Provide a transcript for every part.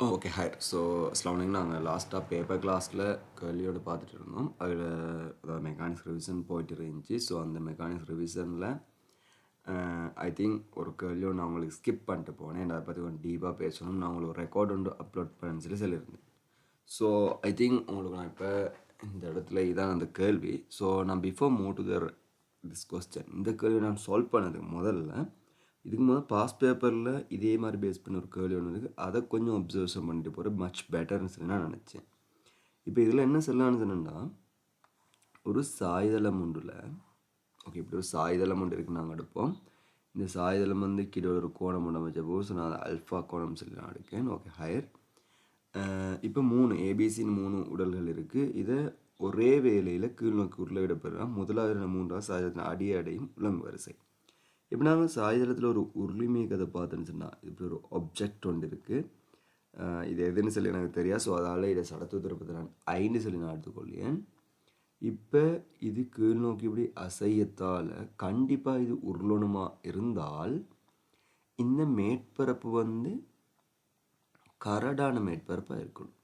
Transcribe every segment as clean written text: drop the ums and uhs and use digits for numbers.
Okay hi. So அஸ்ஸலாமு நாங்கள் லாஸ்ட்டாக பேப்பர் கிளாஸில் கேள்வியோடு பார்த்துட்டு இருந்தோம். அதில் அதாவது மெக்கானிக்ஸ் ரிவிஷன் போயிட்டு இருந்துச்சு. ஸோ அந்த மெக்கானிக்ஸ் ரிவிஷனில் ஐ திங்க் ஒரு கேள்வியோடு நான் உங்களுக்கு ஸ்கிப் பண்ணிட்டு போனேன். அதை பற்றி கொஞ்சம் டீப்பாக பேசணும். நான் உங்களுக்கு ஒரு ரெக்கார்டு ஒன்று அப்லோட் பண்ணி சொல்லியிருந்தேன். ஸோ ஐ திங்க் உங்களுக்கு நான் இப்போ இந்த இடத்துல இதான் அந்த கேள்வி. ஸோ நான் before move to this question, இந்த கேள்வி நான் சால்வ் பண்ணதுக்கு முதல்ல இதுக்கு முதல் பாஸ் பேப்பரில் இதே மாதிரி பேஸ் பண்ண ஒரு கேள்வி ஒன்று இருக்குது. அதை கொஞ்சம் அப்சர்வேஷன் பண்ணிட்டு போகிற மச் பெட்டர்னு சொல்லி நான் நினச்சேன். இப்போ இதில் என்ன சொல்லலான்னு சொன்னேன்னா, ஒரு சாய்தளம் ஒன்றில் ஓகே இப்படி ஒரு சாய்தளம் ஒன்று இருக்குது நாங்கள் எடுப்போம். இந்த சாய்தளம் வந்து கீழே ஒரு கோணம் ஒன்று அமைச்சப்போ ஸோ நான் அல்ஃபா கோணம் சொல்லி நான் எடுக்கேன். Okay higher. இப்போ ஏபிசின்னு 3 உடல்கள் இருக்குது. இதை ஒரே வேலையில் கீழ்நோக்கி உருளையிடப்படுறா முதலாவது 3வது சாய்தளத்தின் அடியடையும் உலங்கு வரிசை. இப்போ நாங்கள் சாய்தளத்தில் ஒரு உருளிமை கதை பார்த்தேன்னு சொன்னால் இப்படி ஒரு ஆப்ஜெக்ட் ஒன்று இருக்குது. இது எதுன்னு சொல்லி எனக்கு தெரியாது. ஸோ அதால் இதை சடத்து திருப்பத்தை நான் 5 சொல்லி நான் எடுத்துக்கொள்ளேன். இப்போ இது கீழ் நோக்கி இப்படி அசையத்தால் கண்டிப்பாக இது உருளணுமா இருந்தால் இந்த மேற்பரப்பு வந்து கரடான மேற்பரப்பாக இருக்கணும்.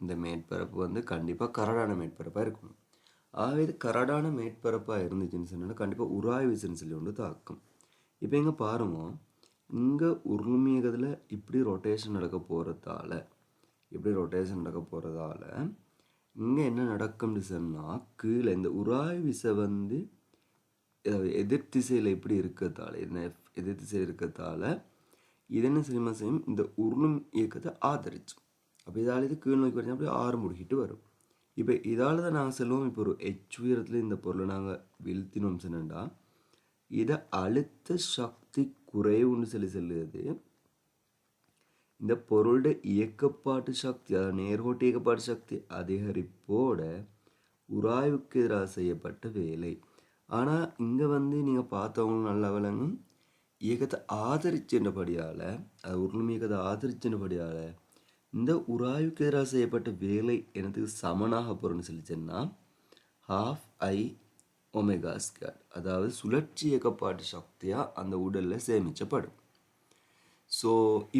இந்த மேற்பரப்பு வந்து கண்டிப்பாக கரடான மேற்பரப்பாக இருக்கணும். ஆகவே இது கரடான மேற்பரப்பாக இருந்துச்சுன்னு சொன்னால் கண்டிப்பாக உராய்வு விசைன்னு சொல்லி ஒன்று தாக்கும். இப்போ இங்கே பாருங்க, இங்கே உருளுமியகத்தில் இப்படி ரொட்டேஷன் நடக்க போகிறதால இங்கே என்ன நடக்கும்னு சொன்னால் கீழே இந்த உராய்வு விசை வந்து எதிர் திசையில் இப்படி இருக்கிறதால எதிர் திசையில் இருக்கிறதால இது என்ன செய்யும், இந்த உருளும் இயக்கத்தை ஆதரிச்சு அப்போ இதால் இது கீழ் நோக்கி வரைக்கும் அப்படி 6 முடிக்கிட்டு வரும். இப்போ இதால் தான் நாங்கள் சொல்லுவோம், இப்போ ஒரு H உயரத்தில் இந்த பொருளை நாங்கள் வீழ்த்தினோம் சொன்னா இதை அழுத்த சக்தி குறைவுன்னு சொல்லி சொல்லுது. இந்த பொருளோட இயக்கப்பாட்டு சக்தி, அதாவது நேர்கோட்டு இயக்கப்பாட்டு சக்தி அதிகரிப்போட உராய்வுக்கு எதிராக செய்யப்பட்ட வேலை. ஆனால் இங்கே வந்து நீங்கள் பார்த்தவங்களும் நல்லா விளங்கும், இயக்கத்தை ஆதரிச்சின்றபடியால் அது உருளும் இயக்கத்தை ஆதரிச்சின்றபடியால் இந்த உராய்வுக்கு எதிராக செய்யப்பட்ட வேலை எனத்துக்கு சமனாக போகிறோன்னு சொல்லிச்சேன்னா 12I ஒமேகா ஸ்கொயர், அதாவது சுழற்சி இயக்கப்பாட்டு சக்தியாக அந்த உடலில் சேமிக்கப்படும். ஸோ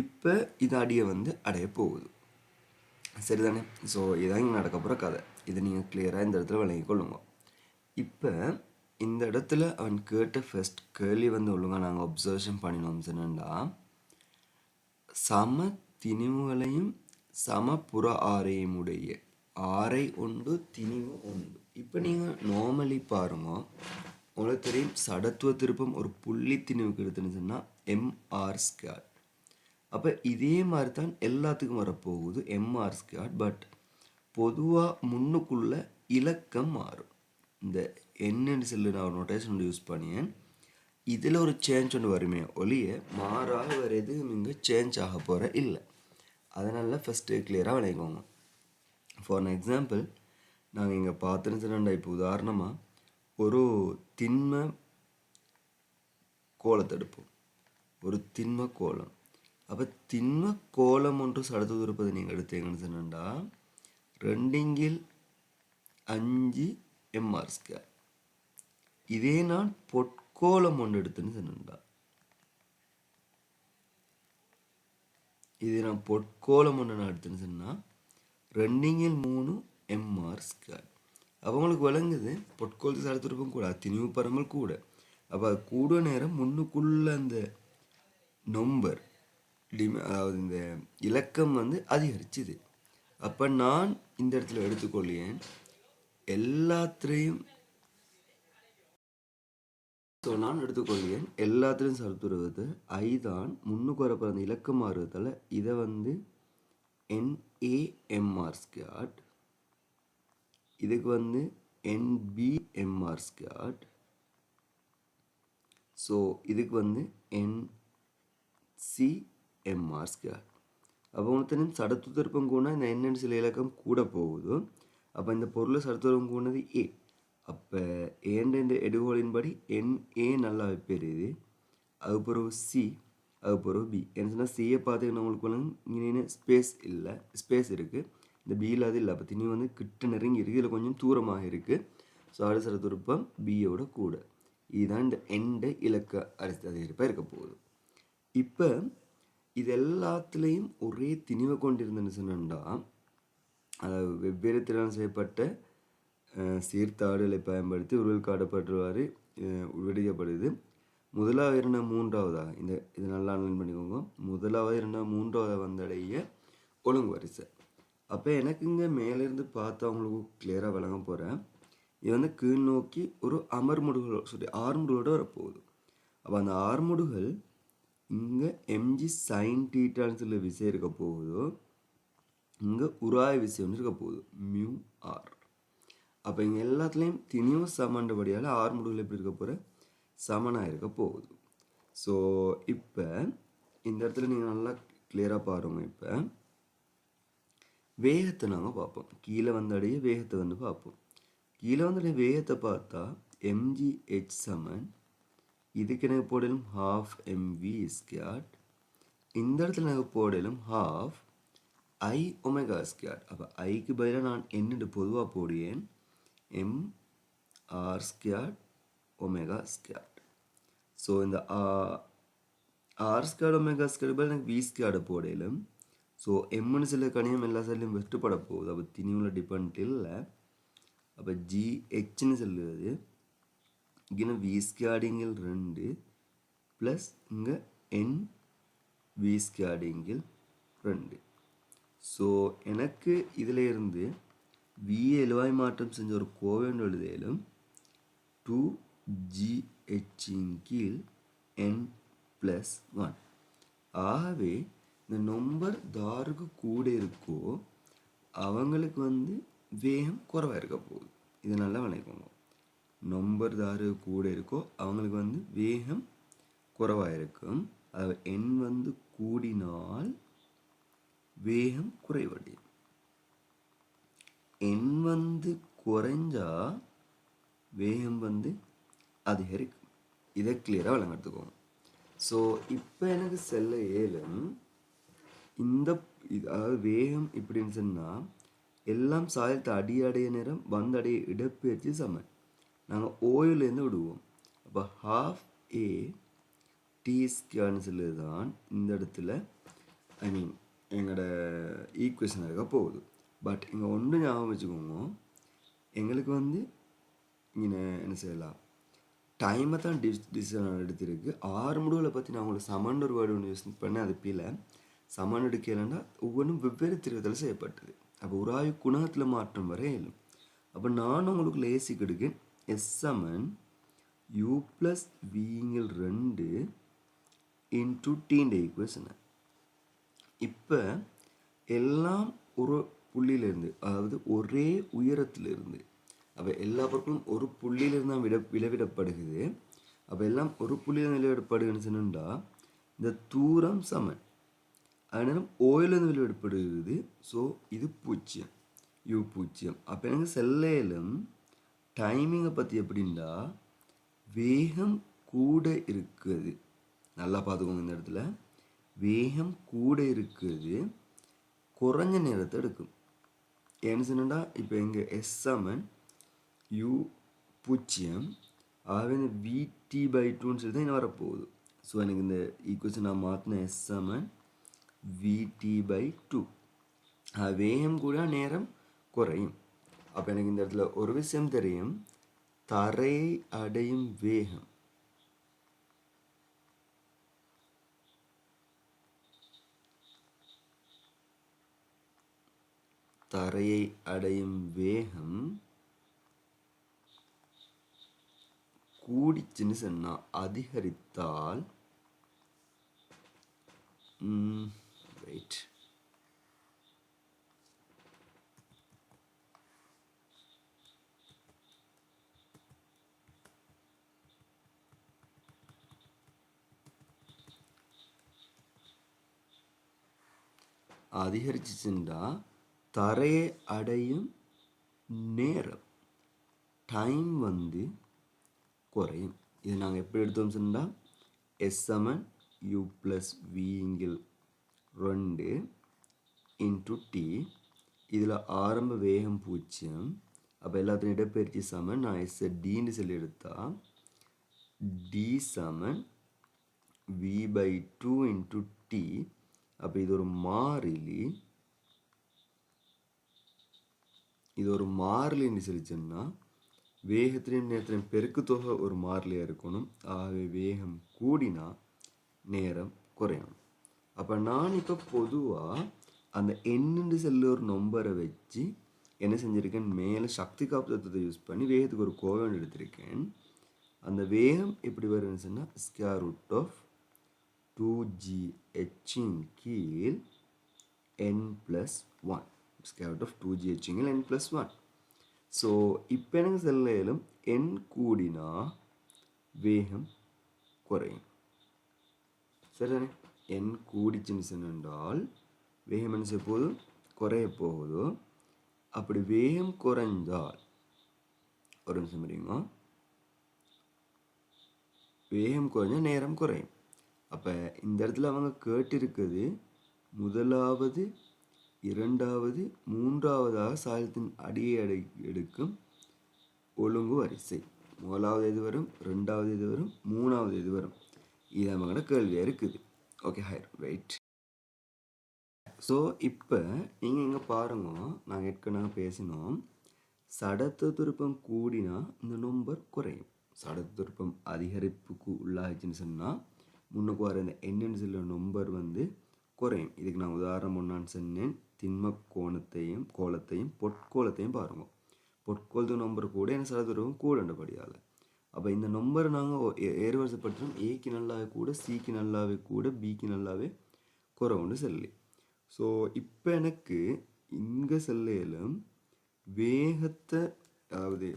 இப்போ இது அடியை வந்து அடைய போகுது, சரிதானே? ஸோ இதான் இங்கே நடக்க போகிற கதை. இதை நீங்கள் கிளியராக இந்த இடத்துல விளங்கி கொள்ளுங்க. இப்போ இந்த இடத்துல அவன் கேட்ட ஃபர்ஸ்ட் கேள்வி வந்து ஒழுங்காக நாங்கள் அப்சர்வேஷன் பண்ணினோம் சொன்னா சம திணிவுகளையும் சமப்புற ஆரையும் உடைய ஆரை ஒன்று திணிவு ஒன்று. இப்போ நீங்கள் நார்மலி பாருங்க, உங்களுக்கு தெரியும் சடத்துவ திருப்பம் ஒரு புள்ளி திணிவுக்கு எடுத்துன்னு சொன்னால் mr². அப்போ இதே மாதிரி தான் எல்லாத்துக்கும் வரப்போகுது mr². பட் பொதுவாக முன்னுக்குள்ள இலக்கம் மாறும். இந்த என்னன்னு சொல்லி நான் ஒரு நோட்டேஷன் யூஸ் பண்ணியேன். இதில் ஒரு சேஞ்ச் ஒன்று வருமே ஒளிய மாறாக வேறு எதுவும் இங்கே சேஞ்ச் ஆக போகிற இல்லை. அதனால் ஃபஸ்ட்டு கிளியராக விளைவிக்கோங்க. ஃபார் எக்ஸாம்பிள் நாங்கள் இங்கே பார்த்துன்னு சொன்னா இப்போ உதாரணமாக ஒரு திண்ம கோலத்தை எடுப்போம், ஒரு திண்ம கோலம். அப்போ திண்ம கோலம் ஒன்று சடத்து இருப்பதை நீங்கள் எடுத்தீங்கன்னு சொன்னா 2/5 mr². இதே நான் பொற்கோலம் ஒன்று எடுத்துன்னு சொன்னா இது நான் பொற்கோலம் ஒன்று நான் எடுத்துன்னு சொன்னால் 2/3 mr². அவங்களுக்கு விளங்குது பொற்கோலத்தை சடத்துருப்பும் கூட திணிவு பரமல் கூட. அப்போ அது கூட நேரம் முன்னுக்குள்ள அந்த நம்பர் அதாவது இந்த இலக்கம் வந்து அதிகரிச்சுது. அப்போ நான் இந்த இடத்துல எடுத்துக்கொள்ளேன் எல்லாத்திலையும். ஸோ நான் எடுத்துக்கொள்கிறேன் எல்லாத்துலேயும் சடுத்துருவது ஐ தான் முன்னுக்கு வரப்போ அந்த இலக்கம் மாறுவதால் இதை வந்து NaMr², இதுக்கு வந்து NbMr², ஸோ இதுக்கு வந்து NcMr². அப்போ உங்களுக்கு சடத்து திருப்பம் கூட இந்த என்னன்னு சில இலக்கம் கூட போகுது. அப்போ இந்த பொருளை சடத்துருப்பம் கூடது A. அப்போ ஏண்ட இந்த எடுகோளின்படி NA நல்லா வைப்பேருது, அது பிறகு C, அது பிறகு B. என்ன சொன்னால் சியை பார்த்துக்கிட்டு நம்மளுக்கு இங்கே ஸ்பேஸ் இல்லை, ஸ்பேஸ் இருக்குது, இந்த பியில் அது இல்லை. அப்போ திணி வந்து கிட்ட நெருங்கி இருக்குது, இதில் கொஞ்சம் தூரமாக இருக்குது. ஸோ அடுத்த திருப்பம் பியோட கூட. இதுதான் இந்த எண்ட இலக்க அதிகரிப்பாக இருக்க போகுது. இப்போ இது எல்லாத்துலேயும் ஒரே திணிவை கொண்டிருந்தேன்னு சொன்னா, அதாவது வெவ்வேறு திறன் செய்யப்பட்ட சீர்தாடுகளை பயன்படுத்தி உருவல் காட்டப்பட்டுவாறு விடுவிக்கப்படுது. முதலாவது இரண்டாவது மூன்றாவதா இது நல்லா அனலைன் பண்ணிக்கோங்க. முதலாவது இரண்டாவது மூன்றாவது வந்தடைய ஒழுங்கு வரிசை. அப்போ எனக்கு இங்கே மேலேருந்து பார்த்து அவங்களுக்கு கிளியராக வழங்க போகிறேன். இது கீழ் நோக்கி ஒரு ஆர்முடுகளோடு வரப்போகுது. அப்போ அந்த ஆர்முடுகள் இங்கே எம்ஜி சைன் டீட்டான்னு சொல்லி விசை இருக்க போகுதோ, இங்கே உராய் விசை ஒன்று இருக்க போகுது மியூ ஆர். அப்போ இங்கே எல்லாத்துலேயும் திணிவு சமன்றபடியால் ஆர்முடுகள் எப்படி இருக்க போகிற சமனாக இருக்க போகுது. ஸோ இப்போ இந்த இடத்துல நீங்கள் நல்லா கிளியராக பாருங்க. இப்போ வேகத்தை நாங்கள் பார்ப்போம். கீழே வந்தடைய வேகத்தை பார்ப்போம். கீழே வந்தடைய வேகத்தை பார்த்தா mgh சமன் இதுக்கு எனக்கு போடலும் ½ mv². இந்த இடத்துல எனக்கு போடலும் ½ I ω². அப்போ ஐக்கு பதிலாக நான் என்னென்று பொதுவாக போடுவேன் mr² ω². ஸோ இந்த r² ω² பதில் எனக்கு v² போடலும். ஸோ எம்னு சில கணியம் எல்லா சைட்லையும் வெட்டுப்பட போகுது. அப்போ திணிவில் டிபெண்ட் இல்லை. அப்போ GHன்னு சொல்லுவது இங்கே v² 2 ப்ளஸ் இங்கே NV² 2. ஸோ எனக்கு இதில் இருந்து விஏ எழுவாய் மாற்றம் செஞ்ச ஒரு கோவன் எழுதிலும் 2GH கீழ் N+1. ஆகவே இந்த நம்பர் தாருக்கு கூட இருக்கோ அவங்களுக்கு வேகம் குறைவாக இருக்க போகுது. இது நல்லா விளைக்கோங்க. நம்பர் தாரு கூட இருக்கோ அவங்களுக்கு வேகம் குறைவாக இருக்கும். அதாவது எண் கூடினால் வேகம் குறைவடையும். எண் குறைஞ்சா வேகம் அதிகரிக்கும். இதை கிளியராக விளங்கெடுத்துக்கோங்க. ஸோ இப்போ எனக்கு செல்ல ஏலும் அதாவது வேகம் இப்படின்னு சொன்னால் எல்லாம் சாயத்தை அடியடைய நேரம் வந்தடைய இடப்பெயர்ச்சி சமன். நாங்கள் ஓயிலேருந்து விடுவோம். அப்போ ½ t² சொல்லுது தான் இந்த இடத்துல எங்களோட ஈக்குவேஷன் இருக்க போகுது. பட் இங்கே ஒன்று ஞாபகம் வச்சுக்கோங்க. எங்களுக்கு இங்கே என்ன செய்யலாம், டைமை தான் டிசிஷன் எடுத்திருக்கு. ஆர்முடுகளை பற்றி நான் உங்களுக்கு சமன் ஒரு வேர்டு ஒன்று யூஸ் பண்ணேன். அது பீல சமன் எடுக்கலைன்னா ஒவ்வொன்றும் வெவ்வேறு திருவத்தில் செய்யப்பட்டது. அப்போ உராய்வு குணகத்தில் மாற்றம் வர இயலும். அப்போ நான் உங்களுக்கு லேசிக்கு எடுக்கேன் S சமன் u+v2 இன்ட்டு டீண்ட ஈக்குவேஷனை. இப்போ எல்லாம் ஒரு புள்ளியிலேருந்து, அதாவது ஒரே உயரத்திலிருந்து, அப்போ எல்லா பொருட்களும் ஒரு புள்ளியிலிருந்து தான் விளைவிடப்படுகிறது. அப்போ எல்லாம் ஒரு புள்ளியிலிருந்து விளைவிடப்படுதுன்னு சொன்னா இந்த தூரம் சமன். அதனால ஓயிலிருந்து விளைவிடப்படுகிறது. ஸோ இது 0 u0. அப்போ எனக்கு செல்லேலும் டைமிங்கை பற்றி எப்படின்னா வேகம் கூட இருக்குது. நல்லா பார்த்துக்கோங்க. இந்த இடத்துல வேகம் கூட இருக்குது, குறைஞ்ச நேரத்தை எடுக்கும். ஏன்னு சொன்னா இப்போ இங்கே S சமன் u0. ஆகவே இந்த VT/2ன்னு சொல்லி தான் இன்னும் வரப்போகுது. ஸோ எனக்கு இந்த ஈக்குவேஷன் நான் மாற்றின S சமன் VT/2. வேகம் கூட நேரம் குறையும். அப்போ எனக்கு இந்த இடத்துல ஒரு விஷயம் தெரியும். தரையை அடையும் வேகம் கூடிச்சுன்னு சொன்னா அதிகரித்தால் அதிகரிச்சுச்சுண்டா தரையை அடையும் நேரம் டைம் குறையும். இதை நாங்கள் எப்படி எடுத்தோம் சொன்னால் S சமன் u+v2 இன்ட்டு t. இதில் ஆரம்ப வேகம் 0. அப்போ எல்லாத்தையும் இடப்பெயர்ச்சி சமன் நான் எஸ் டின்னு சொல்லி எடுத்தா டி சமன் v/2 இன்ட்டு டி. அப்போ இது ஒரு மாறிலி, இது ஒரு மாறிலின்னு சொல்லிச்சோன்னா வேகத்திலையும் நேரத்திலையும் பெருக்கு தொகை ஒரு மாறிலியாக இருக்கணும். ஆகவே வேகம் கூடினா நேரம் குறையணும். அப்போ நான் இப்போ பொதுவாக அந்த எண்ணுன்னு சொல்லி ஒரு நம்பரை வச்சு என்ன செஞ்சுருக்கேன், மேலே சக்தி காப்பு தத்துவத்தை யூஸ் பண்ணி வேகத்துக்கு ஒரு கோவம் எடுத்திருக்கேன். அந்த வேகம் எப்படி வருதுன்னு சொன்னால் ஸ்கொயர் ரூட் ஆஃப் 2gh கீழ் n+1. Square root of 2gh கீழ் n+1. ஸோ இப்போ எனக்கு செல்லும் n கூடினா வேகம் குறையும். சரிதானே? n கூடிச்சுன்னு சொன்னால் வேகம் என்ன செய்ய போகுது, குறைய போகுதோ. அப்படி வேகம் குறைஞ்சால் ஒரு நிமிஷம் இருங்க, வேகம் குறைஞ்சால் நேரம் குறையும். அப்போ இந்த இடத்துல அவங்க கேட்டிருக்குது முதலாவது இரண்டாவது மூன்றாவதாக சாயத்தின் அடியை எடுக்கும் ஒழுங்கு வரிசை. முதலாவது எது வரும், ரெண்டாவது எது வரும், மூணாவது எது வரும், இது அவங்களோட கேள்வியாக இருக்குது. ஓகே, ஹைர் ரைட். ஸோ இப்போ நீங்கள் இங்கே பாருங்க, நாங்கள் ஏற்கனவே பேசினோம் சடத்து திருப்பம் கூடினா இந்த நம்பர் குறையும். சடத்து திருப்பம் அதிகரிப்புக்கு உள்ளாகிச்சுன்னு சொன்னால் முன்னுக்கு வர இந்த என்னன்னு சொல்ல நம்பர் குறையும். இதுக்கு நான் உதாரணம் ஒன்றான்னு சொன்னேன், திண்ம கோலத்தையும் பொற்கோலத்தையும் பாருங்க. பொற்கோலத்து நம்பர் கூட என்ன சடத்துருப்பம் கூடண்டபடியால். அப்போ இந்த நம்பரை நாங்கள் ஏறுவரிசைப்படுத்துகிறோம், ஏக்கு நல்லாவே கூட, சிக்கு நல்லாவே கூட, பிக்கு நல்லாவே குறைவுண்டு சொல்லி. ஸோ இப்போ எனக்கு இங்கே செல்லையிலும் வேகத்தை, அதாவது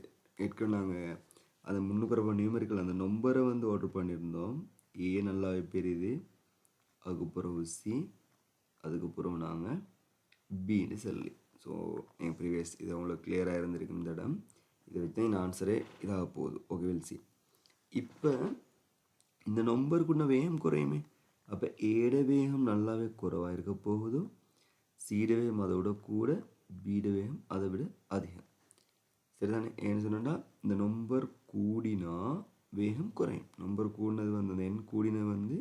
ஏற்கனவே நாங்கள் அந்த முன்னுக்குறப்ப நியூமரிக்கல் அந்த நம்பரை ஆர்டர் பண்ணியிருந்தோம். ஏ நல்லாவே பெரியது, அதுக்கு பிறகு சி, அதுக்கு பிறகு நாங்கள் பின்னு சொல்லி. ஸோ என் ப்ரீவியஸ் இது உங்களுக்கு கிளியராக இருந்திருக்கு இந்த இடம். இதை வச்சு தான் இந்த ஆன்சரே இதாக போகுது. Okay, will see. இப்போ இந்த நம்பருக்குள்ள வேகம் குறையுமே. அப்போ ஏட வேகம் நல்லாவே குறைவாக இருக்க போகுது, சீட வேகம் அதை விட கூட, பீட வேகம் அதை விட அதிகம். சரிதானே? ஏன்னு சொன்னால் இந்த நம்பர் கூடினா வேகம் குறையும். நம்பர் கூடினது அந்த எண் கூடினது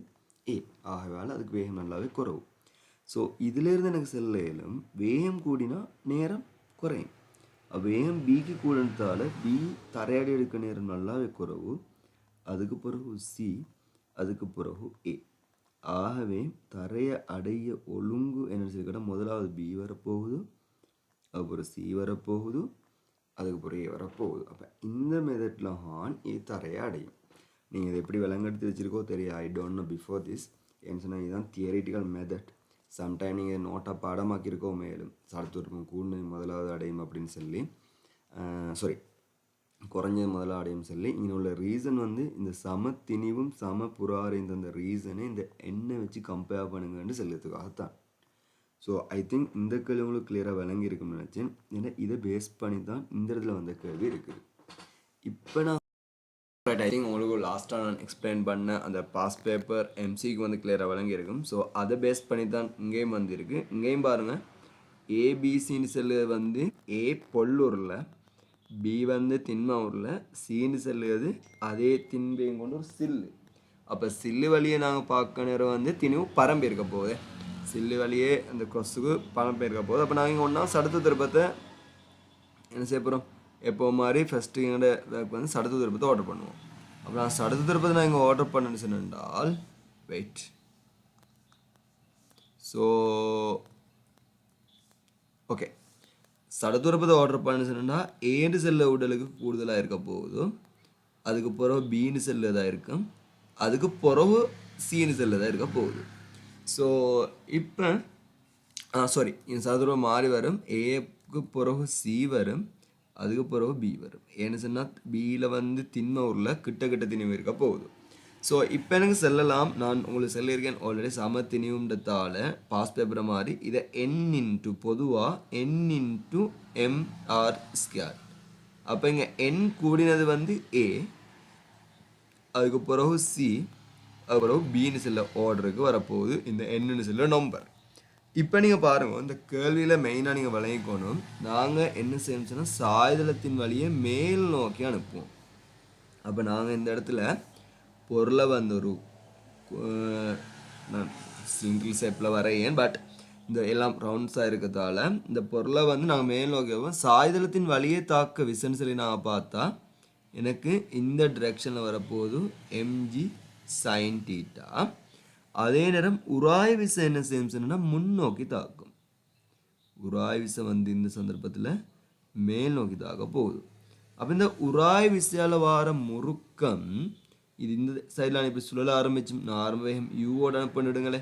ஏ, ஆகவேல அதுக்கு வேகம் நல்லாவே குறைவு. ஸோ இதிலேருந்து எனக்கு செல்லும் வேகம் கூடினா நேரம் குறையும். வேகம் பிக்கு கூடத்தால் பி தரையாடி எடுக்க நேரம் நல்லாவே குறைவு, அதுக்கு பிறகு சி, அதுக்கு பிறகு ஏ. ஆகவே தரைய அடைய ஒழுங்கு என்ன சொல்லிக்கிட்ட முதலாவது பி வரப்போகுது, அதுக்கப்புறம் சி வரப்போகுது, அதுக்கு பிறகு ஏ வரப்போகுது. அப்போ இந்த மெத்தடில் ஹான் ஏ தரையை அடையும். நீங்கள் இதை எப்படி விளங்கெடுத்து வச்சுருக்கோ தெரியும், I don't know before this. ஏன்னு சொன்னால் இதுதான் தியரிட்டிக்கல் மெத்தட். சம்டைம் நீங்கள் நோட்டாக பாடமாக்கியிருக்கோ மேலும் சடத்துருப்பம் கூண்டு முதலாவது அடையும் அப்படின்னு சொல்லி, சாரி குறைஞ்சது முதலாக அடையும் சொல்லி. இங்கே உள்ள ரீசன் இந்த சம திணிவும் சம புறாரையும் அந்த ரீசனை இந்த எண்ணெய் வச்சு கம்பேர் பண்ணுங்கன்னு சொல்லுறதுக்காகத்தான். ஸோ ஐ திங்க் இந்த கேள்வி உங்களுக்கு கிளியராக விளங்கி இருக்குன்னு நினச்சேன். ஏன்னா இதை பேஸ் பண்ணி தான் இந்த இடத்துல வந்த கேள்வி இருக்குது. இப்போ நான் ஐ திங்க் உங்களுக்கு லாஸ்ட்டாக நான் எக்ஸ்பிளைன் பண்ண அந்த பாஸ் பேப்பர் எம்சிக்கு கிளியராக விளங்கியிருக்கும். ஸோ அதை பேஸ் பண்ணி தான் இங்கேயும் வந்திருக்கு. இங்கேயும் பாருங்கள், ஏபிசின்னு செல்லுது ஏ பொல்லூரில், பி திண்மூரில், சின்னு செல்லுது அதே திண்பையும் கொண்டு ஒரு சில்லு. அப்போ சில்லு வழியை நாங்கள் பார்க்க நேரம் திணிவு பரம்பு இருக்க போகுது, சில்லு வழியே அந்த கொசுக்கு பரம்பு இருக்க போகுது. அப்போ நாங்கள் இங்கே ஒன்றா சடுத்து திருப்பத்தை என்ன செய்ய போகிறோம், எப்போ மாதிரி ஃபஸ்ட்டு எங்களோட வேக் சடுத்து திருப்பத்தை ஆர்டர் பண்ணுவோம். அப்போ நான் சடுத்து திருப்பத்தை நான் இங்கே ஆர்டர் பண்ணேன்னு சொன்னால் வெயிட். ஸோ ஓகே, சடத்துரப்பத்தை ஆர்டர் பண்ணு சொன்னால் ஏன்னு செல்ல உடலுக்கு கூடுதலாக இருக்க போகுது, அதுக்கு பிறகு பின்னு செல்லு தான் இருக்கும், அதுக்கு பிறகு சின்னு செல்லு தான் இருக்க போகுது. ஸோ இப்போ சாரி, இந்த சடத்துரப்பம் மாறி வரும், ஏக்கு பிறகு சி வரும், அதுக்கு பிறகு பி வரும். ஏன்னு சொன்னால் பியில் திண்மூரில் கிட்ட திணிவு இருக்க போகுது. ஸோ இப்போ எனக்கு செல்லலாம், நான் உங்களுக்கு சொல்லியிருக்கேன் ஆல்ரெடி சம திணிவுன்றதால பாஸ் பேப்பரை மாதிரி இதை என் இன்ட்டு பொதுவாக என் இன்ட்டு எம்ஆர் ஸ்கொயர். அப்போ இங்கே என் கூடினது ஏ, அதுக்கு பிறகு சி, அதுக்கு பின்னு செல்ல ஆர்டருக்கு வரப்போகுது இந்த என்னன்னு சொல்ல நம்பர். இப்போ நீங்கள் பாருங்கள் இந்த கேள்வியில் மெயினாக நீங்கள் விளங்கிக்கணும். நாங்கள் என்ன செய்யணும்னு சொன்னால் சாய்தளத்தின் வழியே மேல் நோக்கி அனுப்புவோம். அப்போ நாங்கள் இந்த இடத்துல பொருளை வந்து ஒரு நான் சிங்கிள் ஷேப்பில் வரையேன், பட் இந்த எல்லாம் ரவுண்ட்ஸாக இருக்கிறதால இந்த பொருளை வந்து நாங்கள் மேல் நோக்கி வைப்போம். சாய்தளத்தின் வழியே தாக்க விசைன்னு சொல்லி நான் பார்த்தா எனக்கு இந்த டிரெக்ஷனில் வரப்போகுது mg sin தீட்டா. அதே நேரம் உராய் விசை என்ன செய்யும் சொன்னா முன்னோக்கி தாக்கும். உராய் விசை வந்து இந்த சந்தர்ப்பத்தில் மேல் நோக்கி தாக்க போகுது. அப்போ இந்த உராய் விசையால் வர முறுக்கம் இது இந்த சைடில் இப்படி சுழல ஆரம்பிச்சு நான் ஆரம்ப வேகம் யூவோட அனுப்பிடுங்களே.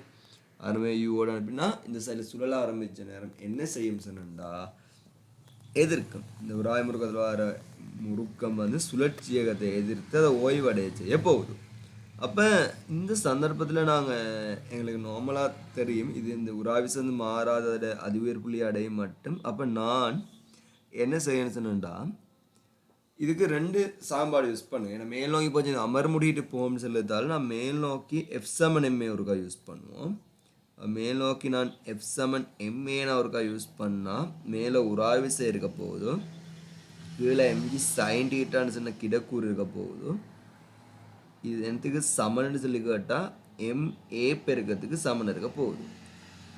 ஆரம்ப யூவோட அனுப்பினா இந்த சைடில் சுழல ஆரம்பித்த நேரம் என்ன செய்யும் சொன்னா எதிர்க்கும். இந்த உராய் முறுக்கத்தில் வர முறுக்கம் வந்து சுழற்சியகத்தை எதிர்த்து அதை ஓய்வடைய செய்ய போகுது. அப்போ இந்த சந்தர்ப்பத்தில் நாங்கள் எங்களுக்கு நார்மலாக தெரியும் இது இந்த உராவிசை வந்து மாறாத அதிவேர் புள்ளி அடையும் மட்டும். அப்போ நான் என்ன செய்யணும்னு சொன்னா இதுக்கு 2 சாம்பாடு யூஸ் பண்ணுவேன். ஏன்னா மேல் நோக்கி போச்சு அமர் முடிட்டு போகும்னு சொல்லிட்டாலும் நான் மேல் நோக்கி எஃப் சமன் எம்ஏ ஒருக்கா யூஸ் பண்ணுவோம். மேல் நோக்கி நான் எஃப் சமன் எம்ஏனா ஒருக்கா யூஸ் பண்ணால் மேலே உராவிசை இருக்க போகுது. கீழே mg sin தீட்டான்னு சொன்ன கிடக்கூறு இருக்க போகுது. இது என்னத்துக்கு சமன்னு சொல்லி கேட்டால் MA பெருக்கத்துக்கு சமன் இருக்க போகுது.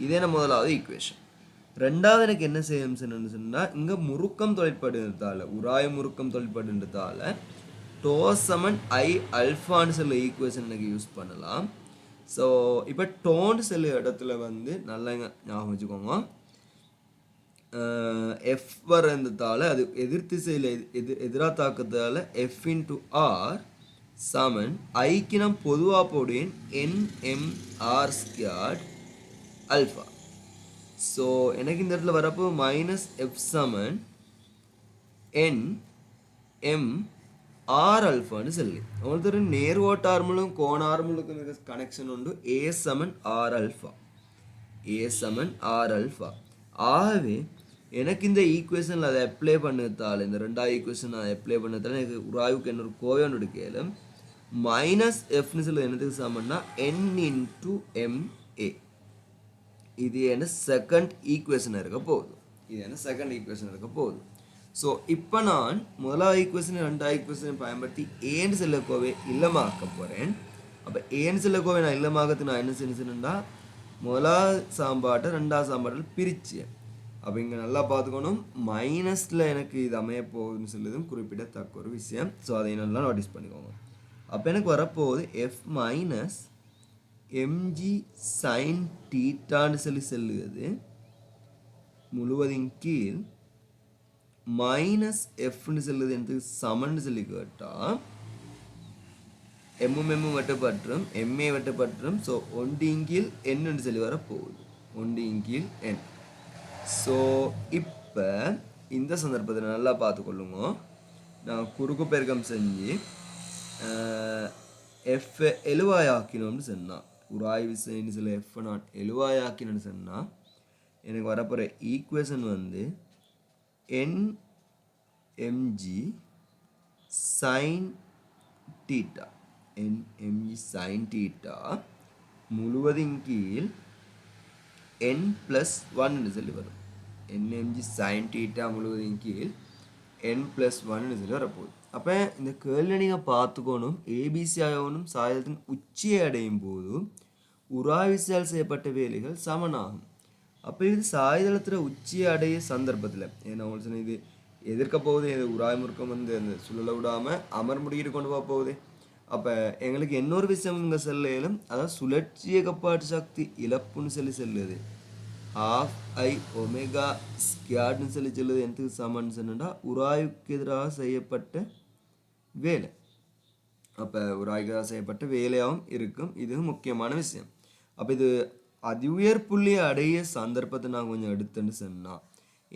இதே நான் முதலாவது ஈக்குவேஷன். ரெண்டாவது எனக்கு என்ன செய்யும் சொன்னால் இங்கே முறுக்கம் தொழிற்படுன்றதால உராய் முறுக்கம் தொழிற்படுன்றதால டோ சமன் ஐ அல்ஃபான்னு சொல்ல ஈக்குவேஷன் எனக்கு யூஸ் பண்ணலாம். ஸோ இப்போ டோன்னு சொல்ல இடத்துல வந்து நல்லா ஞாபகம் வச்சுக்கோங்க. எஃப் வரதால அது எதிர் திசையில் எதிராக தாக்கத்தால் எஃப் இன்டு ஆர் சமன் ஐக்கு நான் பொதுவாக போடுவேன் NMR² அல்ஃபா. ஸோ எனக்கு இந்த இடத்துல வரப்போ மைனஸ் எஃப் சமன் NMR அல்ஃபான்னு சொல்லி அவங்களுக்கு நேர்வோட்ட ஆர்மலும் கோண ஆர்மலுக்கு கனெக்ஷன் உண்டு. A சமன் R அல்ஃபா. A சமன் R அல்ஃபா. ஆகவே எனக்கு இந்த ஈக்குவேஷனில் அதை அப்ளை பண்ணதால் இந்த 2வது ஈக்குவேஷன் அதை அப்ளை பண்ணதால் எனக்கு உராய்வுக்கு என்ன ஒரு கோவையான எடுக்கல மைனஸ் எஃப்னு சொல்ல என்னதுக்கு சமன்னா N இன்டு MA. இது என்ன செகண்ட் ஈக்குவேஷன் இருக்க போகுது. இது என்ன செகண்ட் ஈக்குவேஷன் இருக்க போகுது. ஸோ இப்போ நான் முதலாவது ஈக்குவேஷன் 2வது ஈக்குவேஷனை பயன்படுத்தி ஏன்னு சொல்ல கோவை இல்லமாக்க போகிறேன். அப்போ ஏன்னு சொல்ல கோவை நான் இல்லமாக்கத்து நான் என்ன செஞ்சுன்னா முதலாவது சாம்பாட்டை 2வது சாம்பாட்டில் பிரித்தேன். அப்போ இங்கே நல்லா பார்த்துக்கணும் மைனஸில் எனக்கு இது அமைய போகுதுன்னு சொல்லுதும் குறிப்பிடத்தக்க ஒரு விஷயம். ஸோ அதை நல்லா நோட்டீஸ் பண்ணிக்கோங்க. அப்போ எனக்கு வரப்போகுது எஃப் மைனஸ் mg sin தீட்டான்னு சொல்லி சொல்லுது முழுவதின் கீழ் மைனஸ் எஃப்னு சொல்லுது எனக்கு சமன்னு சொல்லி கேட்டால் எம்மும் வெட்டப்பற்றும் எம்ஏ வெட்டப்பற்றும். ஸோ 1 கீழ் என்னன்னு சொல்லி வரப்போகுது 1 கீழ் n. ஸோ இப்போ இந்த சந்தர்ப்பத்தில் நல்லா பார்த்துக்கொள்ளுங்க. நான் குறுக்கு பெருக்கம் செஞ்சு எஃப் எழுவாயாக்கினோம்னு சொன்னால் உராய் விசைன்னு சில எஃப் நான் எழுவாயாக்கினு சொன்னால் எனக்கு வரப்போகிற ஈக்குவேஷன் வந்து NMG sin theta NMG sin theta முழுவதின் கீழ் n+1 சொல்லி வரும். NMG sin தீட்டா முழுவதின் கீழ் n+1 சொல்லி வரப்போகுது. அப்போ இந்த கேள்வியை நீங்கள் பார்த்துக்கணும். ஏபிசி ஆகணும் சாயத்தின் உச்சியை அடையும் போது உராவிசையால் செய்யப்பட்ட வேலைகள் சமனாகும். அப்போ இது சாய்தளத்தில் உச்சியை அடைய சந்தர்ப்பத்தில் ஏன்னா உங்களுக்கு சொன்ன இது எதிர்க்க போகுது. இது உராய் முறுக்கம் வந்து அந்த சுழலை விடாமல் அமர் முடிக்கிட்டு கொண்டு போக போகுது. அப்போ எங்களுக்கு இன்னொரு விஷயம் இங்கே செல்லும் அதாவது சுழற்சி கப்பாட்டு சக்தி இழப்புன்னு சொல்லி செல்லுது 12I ω² சொல்லி சொல்லுது. எனக்கு சமன்னு சொன்னா உராய்வுக்கு எதிராக செய்யப்பட்ட வேலை. அப்போ உராய்வுக்கு செய்யப்பட்ட வேலையாகவும் இருக்கும். இது முக்கியமான விஷயம். அப்போ இது அதிஉயர் புள்ளியை அடைய சந்தர்ப்பத்தை நான் கொஞ்சம் எடுத்துன்னு சொன்னால்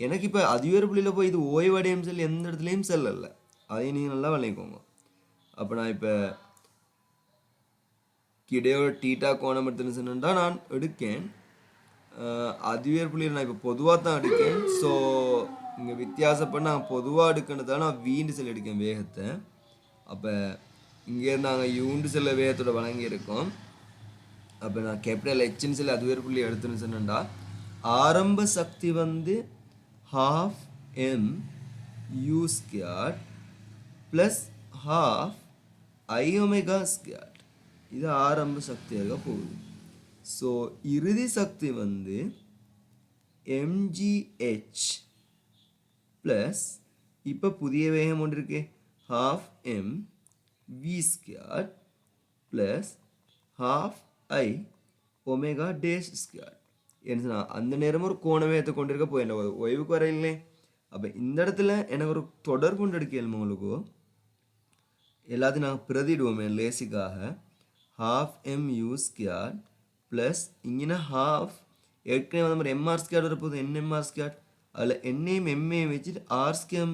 எனக்கு இப்போ அதிஉயர் புள்ளியில் போய் இது ஓய்வடையும் சொல்லி எந்த இடத்துலையும் செல்லலை. அதையும் நீங்கள் நல்லா விளைவிக்கோங்க. அப்போ நான் இப்போ கிடையோட டீட்டா கோணம் எடுத்துன்னு சொன்னா நான் எடுக்கேன் அதிஉயர் புள்ளியில் நான் இப்போ பொதுவாக தான் எடுக்கேன். ஸோ இங்கே வித்தியாசப்பட்டு நான் பொதுவாக எடுக்கிறதால நான் வீண்டு செல் எடுக்கேன் வேகத்தை. அப்போ இங்கேருந்து நாங்கள் யூண்டு செல்ல வேகத்தோட வழங்கியிருக்கோம். அப்போ நான் கேபிட்டல் ஹெச்னு சொல்லி அதிஉயர் புள்ளி எடுத்துன்னு சொன்னா ஆரம்ப சக்தி வந்து half m u squared plus half i omega squared. இது ஆரம்ப சக்தியாக போகுது. ஸோ இறுதி சக்தி வந்து mgh ப்ளஸ் இப்போ புதிய வேகம் ஒன்று இருக்கு half m v squared plus half i omega dash squared. என்ன அந்த நேரம் ஒரு கோணவேகத்தை கொண்டிருக்க போய் என்ன ஓய்வுக்கு வர இல்லை. அப்போ இந்த இடத்துல எனக்கு ஒரு தொடர்பு கொண்டு எடுக்க உங்களுக்கு எல்லாத்தையும் நாங்கள் பிரதிடுவோமே லேசிக்காக half m u squared plus இங்கே half ஏற்கனவே வந்து மாதிரி mr squared வரப்போகுது nmr squared அதில் என்னையும் எம்ஏயும் வச்சுட்டு r squared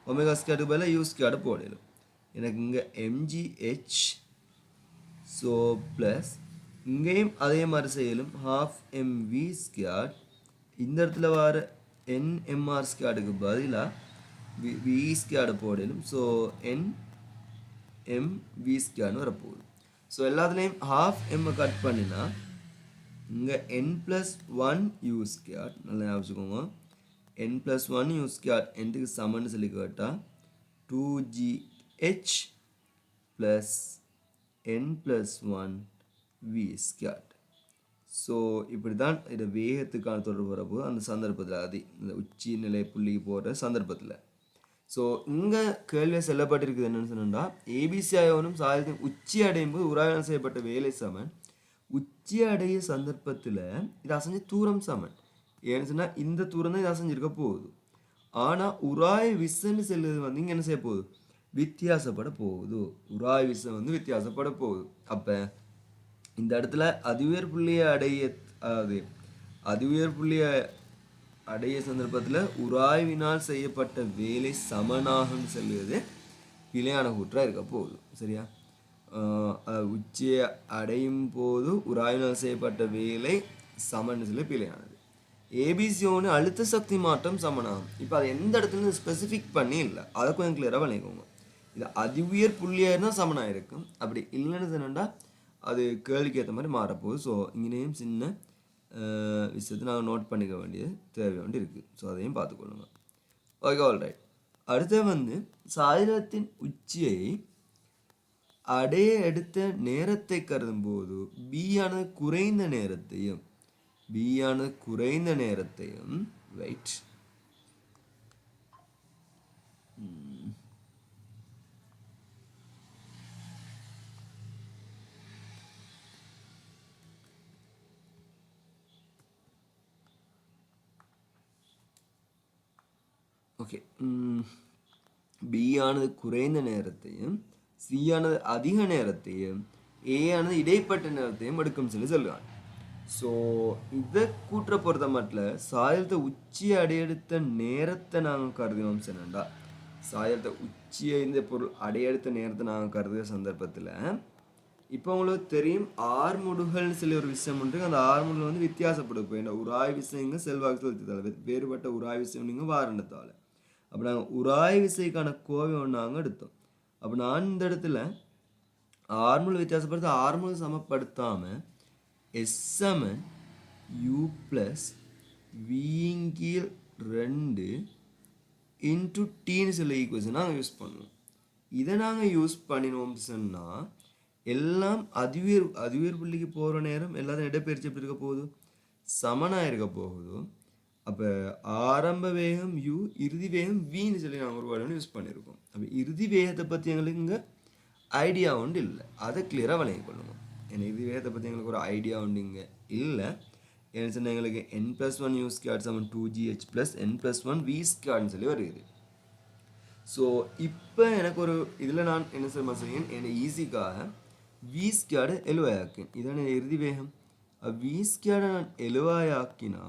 ஒமேகா ஸ்கேருக்கு பதிலாக யூ ஸ்கேர்டு போடணும். எனக்கு இங்கே mgh ஸோ ப்ளஸ் இங்கேயும் அதே மாதிரி செய்யலும் half mv ஸ்கேர் இந்த இடத்துல வர nmr ஸ்கேர்டுக்கு பதிலாக v ஸ்கேர்டு போடணும். ஸோ nmv ஸ்கேர்னு வரப்போகுது. ஸோ எல்லாத்துலேயும் half m கட் பண்ணினா இங்கே n+1 u ஸ்கேர் நல்லா ஞாபகம் n+1 u ஸ்கேர் என்ட்டுக்கு சமன்னு சொல்லி கேட்டால் 2gh plus n+1 v scare. So இப்படி தான் இதை வேகத்துக்கான தொடர்பு வரப்போது அந்த சந்தர்ப்பத்தில் இந்த உச்சி நிலை புள்ளிக்கு போகிற சந்தர்ப்பத்தில். ஸோ இங்கே கேள்வியை செல்லப்பட்டிருக்குது என்னென்னு சொன்னால் ஏபிசி ஆயோனும் சாயத்தின் உச்சி அடையும் போது உராய்வு செய்யப்பட்ட வேலை சமன் உச்சி அடைய சந்தர்ப்பத்தில் இது அசைஞ்ச தூரம் சமன். ஏன்னு சொன்னால் இந்த தூரம் தான் இது அசைஞ்சிருக்க போகுது. ஆனால் உராய் விசன்னு செல்லுது வந்து இங்கே என்ன செய்ய போகுது வித்தியாசப்பட போகுது. உராய் விசம் வந்து வித்தியாசப்பட போகுது. அப்போ இந்த இடத்துல அதிஉயர் புள்ளியை அடைய அதாவது அதிஉயர் புள்ளியை அடைய சந்தர்ப்பத்தில் உராய்வினால் செய்யப்பட்ட வேலை சமனாகன்னு சொல்லுவது பிழையான கூற்றாக இருக்க போகுது. சரியா? உச்சியை அடையும் போது உராய்வினால் செய்யப்பட்ட வேலை சமன்னு சொல்லி பிழையானது. ஏபிசி ஒன்று அழுத்த சக்தி மாற்றம் சமனாகும். இப்போ அது எந்த இடத்துல ஸ்பெசிஃபிக் பண்ணி இல்லை, அதை கொஞ்சம் கிளியராக பண்ணிக்கோங்க. இது அதிஉயர் புள்ளியாக இருந்தால் சமனாக இருக்கும். அப்படி இல்லைன்னு சொன்னா அது கேள்விக்கு ஏற்ற மாதிரி மாறப்போகுது. ஸோ இங்கேயும் சின்ன விஷயத்தை நாங்கள் நோட் பண்ணிக்க வேண்டியது தேவை வேண்டி இருக்குது. ஸோ அதையும் பார்த்துக்கொள்ளுங்க. Okay, alright. அடுத்து வந்து சாய்தளத்தின் உச்சியை அடைய எடுத்த நேரத்தை கருதும் போது பியானது குறைந்த நேரத்தையும் வெயிட் ஓகே பி ஆனது குறைந்த நேரத்தையும் சி ஆனது அதிக நேரத்தையும் ஏ ஆனது இடைப்பட்ட நேரத்தையும் எடுக்கும் சொல்லி சொல்லுவாங்க. ஸோ இதை கூட்டுற பொறுத்த மட்டும் சாயலத்தை உச்சியை அடையெடுத்த நேரத்தை நாங்கள் கருதினோம் சொன்னா சாயலத்தை உச்சியை இந்த பொருள் அடையெடுத்த நேரத்தை நாங்கள் கருதுகிற சந்தர்ப்பத்தில் இப்போ உங்களுக்கு தெரியும் ஆர்முடுகள்னு சொல்லி ஒரு விஷயம் உண்டு. அந்த ஆர்முடுகள் வந்து வித்தியாசப்படும். இப்போ என்ன உராய் விஷயங்க செல்வாக்கு செலுத்தித்தால் வேறுபட்ட உராய் விஷயம் நீங்கள் வாரணத்தால் அப்போ நாங்கள் உராய் விசைக்கான கோவை ஒன்று நாங்கள் எடுத்தோம். அப்போ நான் இந்த இடத்துல ஆர்முல் வித்தியாசப்படுத்த ஆர்முல் சமப்படுத்தாமல் எஸ் சமன் யூ ப்ளஸ் விங்கீழ் 2 இன்ட்டு டீன்னு சொல்ல ஈக்குவேஷன் நாங்கள் யூஸ் பண்ணுவோம். இதை நாங்கள் யூஸ் பண்ணினோம் சொன்னால் எல்லாம் அதிஉயர் புள்ளிக்கு போகிற நேரம் எல்லாத்தையும் இடப்பெயர்ச்சி எப்படி இருக்க போகுது சமனாக இருக்க போகுது. அப்போ ஆரம்ப வேகம் யூ இறுதி வேகம் வின்னு சொல்லி நாங்கள் ஒரு வேர்டு யூஸ் பண்ணியிருக்கோம். அப்போ இறுதி வேகத்தை பற்றி எங்களுக்கு இங்கே ஐடியா உண்டு இல்லை, அதை கிளியராக வழங்கிக் கொள்ளுங்க. ஏன்னா இறுதி வேகத்தை பற்றி எங்களுக்கு ஒரு ஐடியா உண்டு இங்கே இல்லை. ஏன்னு சொன்னால் எங்களுக்கு n+1 u ஸ்கேர்ட் சமன் 2gh ப்ளஸ் n+1 v ஸ்கேர்ட்னு சொல்லி வருது. ஸோ இப்போ எனக்கு ஒரு இதில் நான் என்ன செய்யணும் என்னை ஈஸிக்காக v ஸ்கேர்டு எழுவாயாக்கேன். இதான இறுதி வேகம். v ஸ்கேர்டை நான் எழுவாயாக்கினா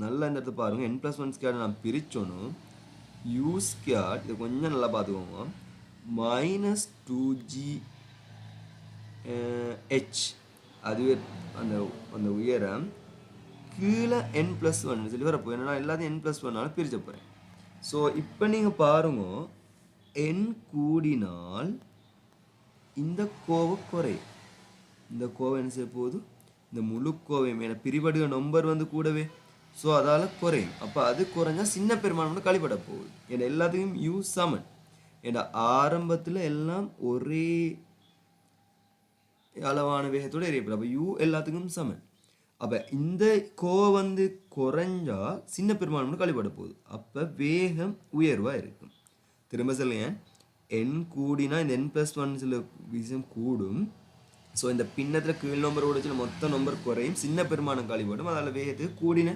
நல்லா இந்த இடத்த பாருங்கள். n+1 ஸ்கேர்டை நான் பிரிச்சோனும் u ஸ்கேர்ட் இதை கொஞ்சம் நல்லா பார்த்துக்கோங்க -2gh அதுவே அந்த உயரம் கீழே n+1 சொல்லி வரப்போ என்னன்னா எல்லாத்தையும் n+1 பிரிச்ச போகிறேன். ஸோ இப்போ நீங்கள் பாருங்க n கூடினால் இந்த கோவை குறையும். இந்த கோவை என்ன செய்ய போகுது இந்த முழு கோவையும் ஏன்னா பிரிவடுக நம்பர் வந்து கூடவே ஸோ அதால் குறையும். அப்போ அது குறைஞ்சா சின்ன பெருமானம் கழிப்பட போகுது. ஏன்னா எல்லாத்துக்கும் யூ சமன். ஏன்னா ஆரம்பத்தில் எல்லாம் ஒரே அளவான வேகத்தோடு எரியப்படும். அப்போ யூ எல்லாத்துக்கும் சமன். அப்போ இந்த வந்து குறைஞ்சா சின்ன பெருமானம் கழிப்பட போகுது. அப்போ வேகம் உயர்வாக இருக்கும். திரும்ப சொல்லேன், என் கூடினா இந்த n+1 சில விஷயம் கூடும். ஸோ இந்த பின்னத்தில் கீழ் நம்பர் ஓடிச்சுன்னா மொத்த நம்பர் குறையும், சின்ன பெருமானம் கழிப்படும். அதில் வேகத்துக்கு கூடின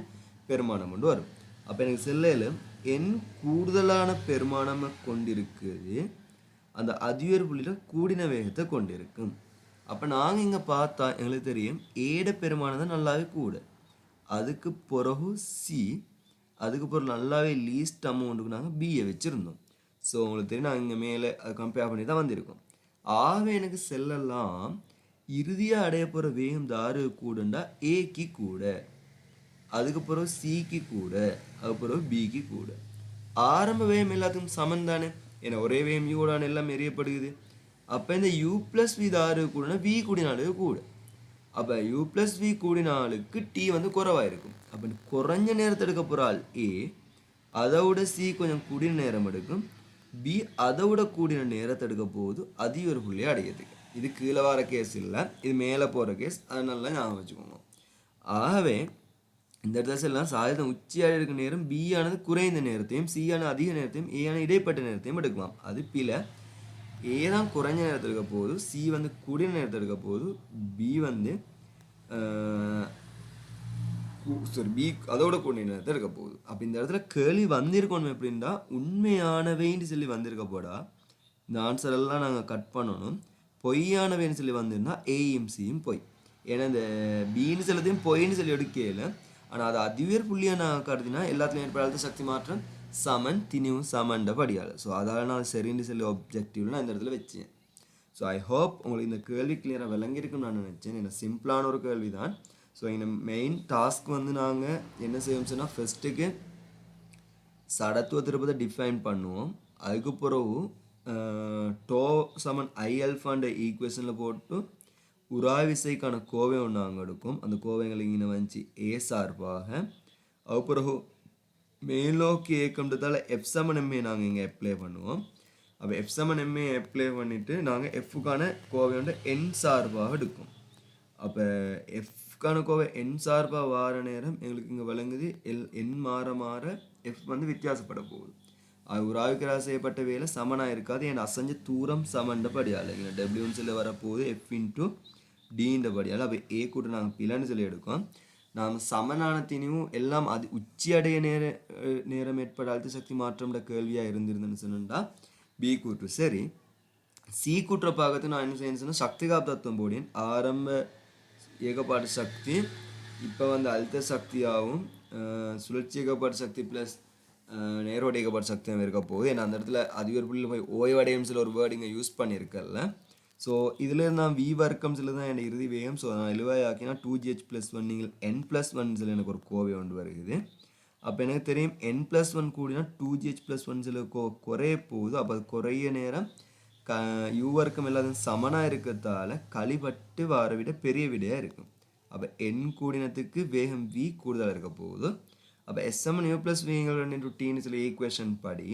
பெருமானம் கொண்டு வரும். அப்போ எனக்கு செல்லையில் என் கூடுதலான பெருமானம் கொண்டிருக்குது, அந்த அதிகர் புள்ளியில் கூடின வேகத்தை கொண்டிருக்கும். அப்போ நாங்கள் இங்கே பார்த்தா எங்களுக்கு தெரியும் ஏட பெருமானம் தான் நல்லாவே கூட. அதுக்கு பிறகு சி, அதுக்கு பிறகு நல்லாவே லீஸ்ட் அமௌண்ட்டுக்கு நாங்கள் பியை வச்சுருந்தோம். ஸோ உங்களுக்கு தெரியும் நாங்கள் இங்கே மேலே கம்பேர் பண்ணி தான் வந்திருக்கோம். ஆகவே எனக்கு செல்லலாம் இறுதியாக அடைய போகிற வேகம் தாரு கூடண்டா ஏக்கு கூட, அதுக்கு பிறகு சிக்கு கூட, அதுக்கு பிறகு பிக்கு கூட. ஆரம்ப வேகம் எல்லாத்துக்கும் சமன் தானே, ஏன்னா ஒரே வேகம் யூடான எல்லாம் எரியப்படுகிறது. அப்போ இந்த u+v தாரு கூடனா v கூடினாலுக்கு கூட. அப்போ u+v கூடினாலுக்கு t வந்து குறைவாக இருக்கும். அப்போ குறைஞ்ச நேரத்தை எடுக்க போகிற ஆள் ஏ, அதை விட சி கொஞ்சம் கூடின நேரம் எடுக்கும், பி அதை விட கூடின நேரத்தை எடுக்க போகுது அதிக ஒரு புள்ளியை அடையிறதுக்கு. இது கீழே வர கேஸ் இல்லை, இது மேலே போகிற கேஸ். அதனால ஞாபகம் வச்சுக்கோங்க. ஆகவே இந்த இடத்துல எல்லாம் சாயுதம் உச்சியாக இருக்க நேரம் பி ஆனது குறைந்த நேரத்தையும், சி ஆனது அதிக நேரத்தையும், ஏ ஆனது இடைப்பட்ட நேரத்தையும் எடுக்கலாம். அது பில ஏ தான் குறைஞ்ச நேரத்தை எடுக்க போகுது, சி வந்து கூடின நேரத்தை எடுக்க போகுது, பி வந்து பி அதோட கூடின நேரத்தை எடுக்க போகுது. அப்போ இந்த இடத்துல கேள்வி வந்திருக்கணும் எப்படின்னா உண்மையானவைன்னு சொல்லி வந்திருக்க போடா இந்த ஆன்சர் எல்லாம் நாங்கள் கட் பண்ணணும். பொய்யானவைன்னு சொல்லி வந்திருந்தா ஏயும் சியும் பொய். ஏன்னா இந்த பின்னு சொல்லத்தையும் பொய்ன்னு சொல்லி எடுக்கல. ஆனால் அது அதிவேர் புள்ளியாக நான் கருதினா எல்லாத்துலையும் ஏற்படாத சக்தி மாற்றம் சமன் திணிவு சமன்ற படியால். ஸோ அதால் நான் சரின்னு சொல்லி ஒப்ஜெக்டிவ்ல நான் இந்த இடத்துல வச்சேன். ஸோ ஐ ஹோப் உங்களுக்கு இந்த கேள்வி கிளியராக விளங்கியிருக்குன்னு நான் நினச்சேன். ஏன்னா சிம்பிளான ஒரு கேள்வி தான். ஸோ இந்த மெயின் டாஸ்க் வந்து நாங்கள் என்ன செய்வோம் சொன்னால் ஃபஸ்ட்டுக்கு சடத்துவ திருப்பத்தை டிஃபைன் பண்ணுவோம். அதுக்கு பிறகு டோ சமன் ஐ அல்ஃபான்ற ஈக்குவேஷனில் போட்டு உராய் விசைக்கான கோவை ஒன்று நாங்கள் எடுக்கும். அந்த கோவைகளை இங்கே வந்துச்சு ஏ சார்பாக. அது பிறகு மேலோக்கி ஏக்கம்ன்றதால எஃப் சமன் எம்ஏ நாங்கள் இங்கே அப்ளை பண்ணுவோம். அப்போ எஃப் சமன் எம்ஏ அப்ளை பண்ணிவிட்டு நாங்கள் எஃப்க்கான கோவை வந்து என் சார்பாக எடுக்கும். அப்போ எஃப்க்கான கோவை என் சார்பாக வார நேரம் எங்களுக்கு இங்கே விளங்குது என் மாற மாற எஃப் வந்து வித்தியாசப்பட போகுது. அது உராய்விக்கராக செய்யப்பட்ட வேலை சமனாக இருக்காது. என் அசைஞ்ச தூரம் சமன்றபடியால் இங்கே டபிள்யூன்னு சொல்லி வரப்போகுது எஃப் இன்ட்டு டின்றபடியால். அப்போ ஏ கூட நாங்கள் பிள்ளைன்னு சொல்லி எடுக்கோம். நாம் சமனான திணிவும் எல்லாம் அது உச்சி அடைய நேரம் ஏற்பட அழுத்த சக்தி மாற்றம்ன்ற கேள்வியாக இருந்திருந்தேன்னு சொன்னா பி கூற்று சரி. சி கூற்ற பார்க்கறது நான் என்ன செய்யணும்னு சொன்னால் சக்தி காப்பு தத்துவம் போடேன். ஆரம்ப ஏகப்பாட்டு சக்தி இப்போ வந்து அழுத்த சக்தியாகவும் சுழற்சி ஏகப்பாட்டு சக்தி ப்ளஸ் நேரோட ஏகப்பாட்டு சக்தியாக இருக்க போகுது. ஏன்னா அந்த இடத்துல அதிக ஒரு புள்ளியில் போய் ஓய்வடையும் சில ஒரு வேர்டு இங்கே யூஸ் பண்ணியிருக்கல. ஸோ இதில் நான் வி வர்க்கம் சில தான் என் இறுதி வேகம். ஸோ நான் எழுவாயாக்கினா 2gh+1 நீங்கள் n+1 சில எனக்கு ஒரு கோவை ஒன்று வருகிறது. அப்போ எனக்கு தெரியும் n+1 கூடினா 2gh+1 சில குறைய போகுது. அப்போ அது குறைய நேரம் யூ வர்க்கம் எல்லாத்தையும் சமனாக இருக்கிறதால கழிபட்டு வார விட பெரிய விடையாக இருக்கும். அப்போ n கூடினத்துக்கு வேகம் v கூடுதலாக இருக்க போகுது. அப்போ எஸ்எம் u+v ன்னு சில ஈக்குவேஷன் படி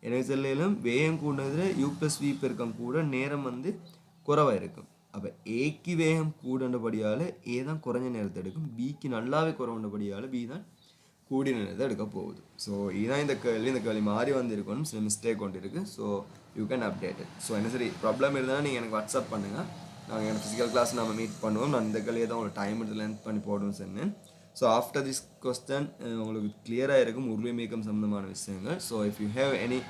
எனக்கு செல்லும் வேகம் கூடினதில் u+v பெருக்கம் கூட நேரம் வந்து குறைவாக இருக்கும். அப்போ ஏக்கு வேகம் கூடண்டபடியால் ஏ தான் குறைஞ்ச நேரத்தை எடுக்கும், பிக்கு நல்லாவே குறைவுண்டபடியால் பி தான் கூடிய நேரத்தை எடுக்க போகுது. ஸோ இதுதான் இந்த கேள்வி மாறி வந்திருக்கணும், சில மிஸ்டேக் கொண்டு இருக்குது. So you can update it. So என்ன சரி ப்ராப்ளம் இருந்தால் நீங்கள் எனக்கு வாட்ஸ்அப் பண்ணுங்கள். நாங்கள் எனக்கு ஃபிசிக்கல் கிளாஸ் நம்ம மீட் பண்ணுவோம். நான் இந்த கேள்வியை தான் உங்களுக்கு டைம் எடுத்து லென்த் பண்ணி போடுவோம் சொன்னேன். ஸோ ஆஃப்டர் திஸ் கொஸ்டன் உங்களுக்கு கிளியராக இருக்கும் உருளை மீக்கம் சம்மந்தமான விஷயங்கள். So if you have any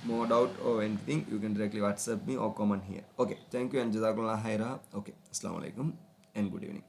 more doubt or anything, you can directly WhatsApp me or comment here. Okay, thank you and jazakallah khaira. Okay, assalamu alaikum and good evening.